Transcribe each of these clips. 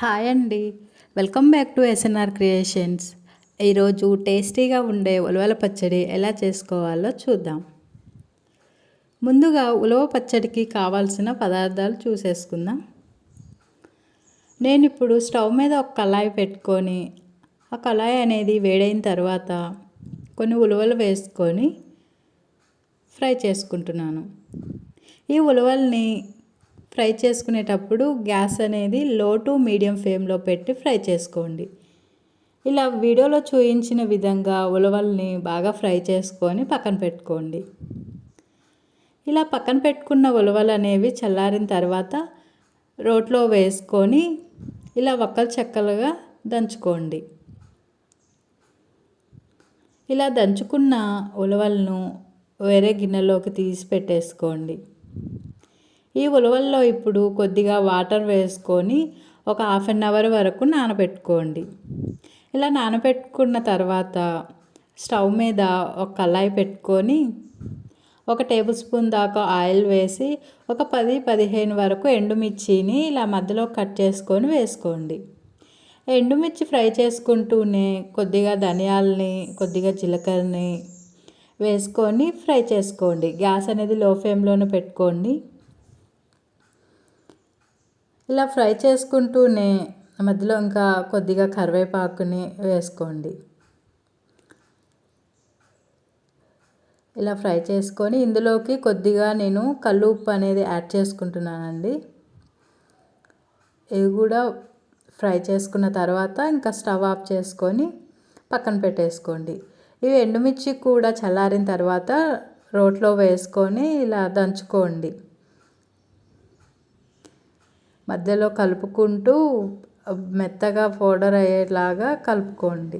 Hi అండి. Welcome back to SNR creations. ఈరోజు టేస్టీగా ఉండే ఉలవల పచ్చడి ఎలా చేసుకోవాలో చూద్దాం. ముందుగా ఉలవ పచ్చడికి కావాల్సిన పదార్థాలు చూసేసుకుందాం. నేను ఇప్పుడు స్టవ్ మీద ఒక కళాయి పెట్టుకొని ఆ కళాయి అనేది వేడైన తర్వాత కొన్ని ఉలవలు వేసుకొని ఫ్రై చేసుకుంటున్నాను. ఈ ఉలవల్ని ఫ్రై చేసుకునేటప్పుడు గ్యాస్ అనేది లో టు మీడియం ఫ్లేమ్లో పెట్టి ఫ్రై చేసుకోండి. ఇలా వీడియోలో చూపించిన విధంగా ఉలవల్ని బాగా ఫ్రై చేసుకొని పక్కన పెట్టుకోండి. ఇలా పక్కన పెట్టుకున్న ఉలవలు అనేవి చల్లారిన తర్వాత రోట్లో వేసుకొని ఇలా వక్కలు చెక్కలుగా దంచుకోండి. ఇలా దంచుకున్న ఉలవలను వేరే గిన్నెలోకి తీసి పెట్టేసుకోండి. ఈ ఉలవల్లో ఇప్పుడు కొద్దిగా వాటర్ వేసుకొని ఒక హాఫ్ అన్ అవర్ వరకు నానబెట్టుకోండి. ఇలా నానబెట్టుకున్న తర్వాత స్టవ్ మీద ఒక కళాయి పెట్టుకొని 1 టేబుల్ స్పూన్ దాకా ఆయిల్ వేసి ఒక 10-15 వరకు ఎండుమిర్చిని ఇలా మధ్యలో కట్ చేసుకొని వేసుకోండి. ఎండుమిర్చి ఫ్రై చేసుకుంటూనే కొద్దిగా ధనియాలని, కొద్దిగా జీలకర్రని వేసుకొని ఫ్రై చేసుకోండి. గ్యాస్ అనేది లో ఫ్లేమ్లోనే పెట్టుకోండి. ఇలా ఫ్రై చేసుకుంటూనే మధ్యలో ఇంకా కొద్దిగా కరివేపాకుని వేసుకోండి. ఇలా ఫ్రై చేసుకొని ఇందులోకి కొద్దిగా నేను కల్లు ఉప్పు అనేది యాడ్ చేసుకుంటున్నానండి. ఇవి కూడా ఫ్రై చేసుకున్న తర్వాత ఇంకా స్టవ్ ఆఫ్ చేసుకొని పక్కన పెట్టేసుకోండి. ఇవి ఎండుమిర్చి కూడా చల్లారిన తర్వాత రోట్లో వేసుకొని ఇలా దంచుకోండి. మధ్యలో కలుపుకుంటూ మెత్తగా పౌడర్ అయ్యేలాగా కలుపుకోండి.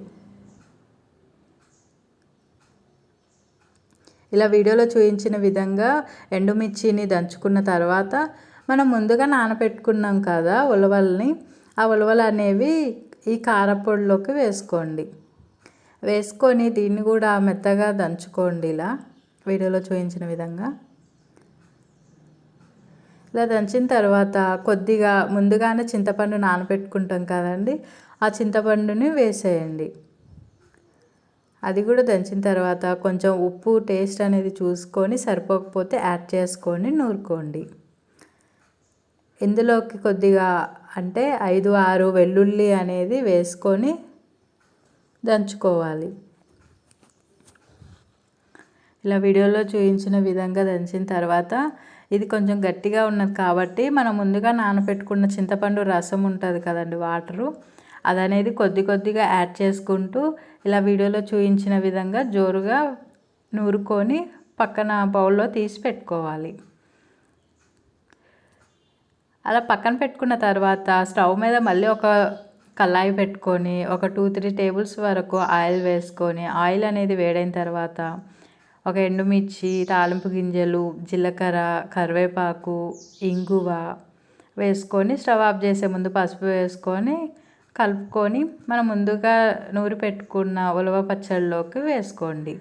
ఇలా వీడియోలో చూపించిన విధంగా ఎండుమిర్చిని దంచుకున్న తర్వాత మనం ముందుగా నానబెట్టుకున్నాం కదా ఉలవల్ని, ఆ ఉలవలు అనేవి ఈ కారపొడిలోకి వేసుకోండి. వేసుకొని దీన్ని కూడా మెత్తగా దంచుకోండి. ఇలా వీడియోలో చూపించిన విధంగా ఇలా దంచిన తర్వాత కొద్దిగా ముందుగానే చింతపండు నానబెట్టుకుంటాం కదండి, ఆ చింతపండుని వేసేయండి. అది కూడా దంచిన తర్వాత కొంచెం ఉప్పు టేస్ట్ అనేది చూసుకొని సరిపోకపోతే యాడ్ చేసుకొని నూరుకోండి. ఇందులోకి కొద్దిగా అంటే 5-6 వెల్లుల్లి అనేది వేసుకొని దంచుకోవాలి. ఇలా వీడియోలో చూపించిన విధంగా దంచిన తర్వాత ఇది కొంచెం గట్టిగా ఉన్నది కాబట్టి మనం ముందుగా నానబెట్టుకున్న చింతపండు రసం ఉంటుంది కదండి, వాటరు అదనేది కొద్దిగా యాడ్ చేసుకుంటూ ఇలా వీడియోలో చూపించిన విధంగా జోరుగా నూరుకొని పక్కన బౌల్లో తీసి పెట్టుకోవాలి. అలా పక్కన పెట్టుకున్న తర్వాత స్టవ్ మీద మళ్ళీ ఒక కళాయి పెట్టుకొని ఒక 2-3 టేబుల్స్ వరకు ఆయిల్ వేసుకొని ఆయిల్ అనేది వేడైన తర్వాత ఒక ఎండుమిర్చి, తాలింపు గింజలు, జీలకర్ర, కరివేపాకు, ఇంగువ వేసుకొని స్టవ్ ఆఫ్ చేసే ముందు పసుపు వేసుకొని కలుపుకొని మనం ముందుగా నూరి పెట్టుకున్న ఉలవ పచ్చడిలోకి వేసుకోండి.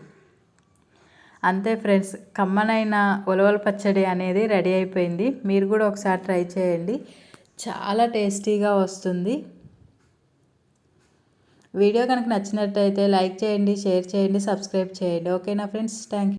అంతే ఫ్రెండ్స్, కమ్మనైన ఉలవల పచ్చడి అనేది రెడీ అయిపోయింది. మీరు కూడా ఒకసారి ట్రై చేయండి, చాలా టేస్టీగా వస్తుంది. వీడియో కనుక నచ్చినట్టయితే లైక్ చేయండి, షేర్ చేయండి, సబ్స్క్రైబ్ చేయండి. ఓకేనా ఫ్రెండ్స్, థ్యాంక్ యూ.